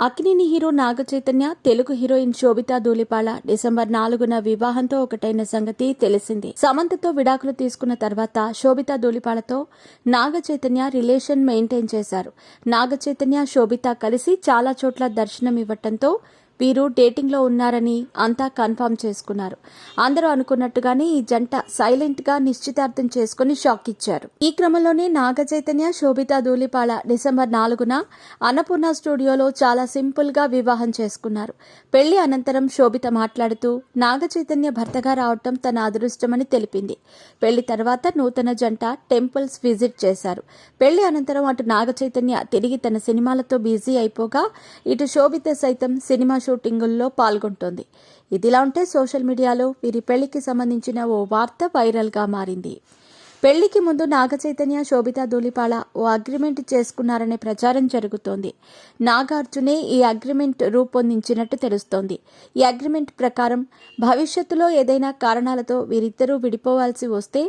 Akkineni hero Naga Chaitanya, Telugu heroine Sobhita Dhulipala December 4న వివాహంతో ఒకటైన సంగతి తెలిసిందే. సమంతతో విడాకులు తీసుకున్న తర్వాత శోభితా ధూళిపాళతో నాగ చైతన్య రిలేషన్ మెయింటైన్ చేశారు. నాగ చైతన్య, శోభిత కలిసి చాలా చోట్ల దర్శనం ఇవ్వటంతో వీరు డేటింగ్ లో ఉన్నారని అంతా కన్ఫర్మ్ చేసుకున్నారు. అందరూ అనుకున్నట్టుగానే ఈ జంట సైలెంట్ గా నిశ్చితార్థం చేసుకుని షాక్ ఇచ్చారు. ఈ క్రమంలోనే నాగ చైతన్య, శోభితా ధూళిపాళ డిసెంబర్ 4న అన్నపూర్ణ స్టూడియోలో చాలా సింపుల్ గా వివాహం చేసుకున్నారు. పెళ్లి అనంతరం శోభిత మాట్లాడుతూ నాగ చైతన్య భర్తగా రావటం తన అదృష్టమని తెలిపింది. పెళ్లి తర్వాత నూతన జంట టెంపుల్స్ విజిట్ చేశారు. పెళ్లి అనంతరం అటు నాగ చైతన్య తిరిగి తన సినిమాలతో బిజీ అయిపోగా ఇటు శోభిత సైతం సినిమా షూటింగుల్లో పాల్గొంటోంది. ఇదిలా ఉంటే సోషల్ మీడియాలో వీరి పెళ్లికి సంబంధించిన ఓ వార్త వైరల్ గా మారింది. పెళ్లికి ముందు నాగ చైతన్య, శోభితా ధూళిపాళ ఓ అగ్రిమెంట్ చేసుకున్నారనే ప్రచారం జరుగుతోంది. నాగార్జునే ఈ అగ్రిమెంట్ రూపొందించినట్టు తెలుస్తోంది. ఈ అగ్రిమెంట్ ప్రకారం భవిష్యత్తులో ఏదైనా కారణాలతో వీరిద్దరూ విడిపోవాల్సి వస్తే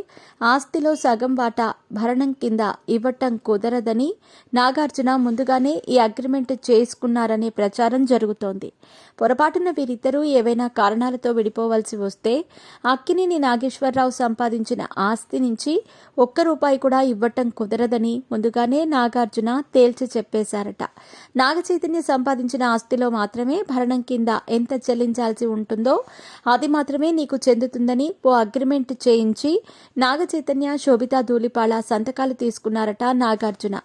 ఆస్తిలో సగం వాటా భరణం కింద ఇవ్వటం కుదరదని నాగార్జున ముందుగానే ఈ అగ్రిమెంట్ చేసుకున్నారనే ప్రచారం జరుగుతోంది. పొరపాటున వీరిద్దరూ ఏవైనా కారణాలతో విడిపోవాల్సి వస్తే అక్కినేని నాగేశ్వరరావు సంపాదించిన ఆస్తి నుంచి ₹1 కూడా ఇవ్వటం కుదరదని ముందుగానే నాగార్జున తేల్చి చెప్పేశారట. నాగ చైతన్య సంపాదించిన ఆస్తిలో మాత్రమే భరణం కింద ఎంత చెల్లించాల్సి ఉంటుందో అది మాత్రమే నీకు చెందుతుందని ఓ అగ్రిమెంట్ చేయించి నాగ చైతన్య, శోభితా ధూళిపాళ సంతకాలు తీసుకున్నారట నాగార్జున.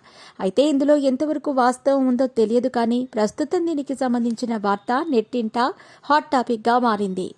అయితే ఇందులో ఎంతవరకు వాస్తవం ఉందో తెలియదు కానీ ప్రస్తుతం దీనికి సంబంధించిన వార్త నెట్టింట హాట్ టాపిక్ గా మారింది.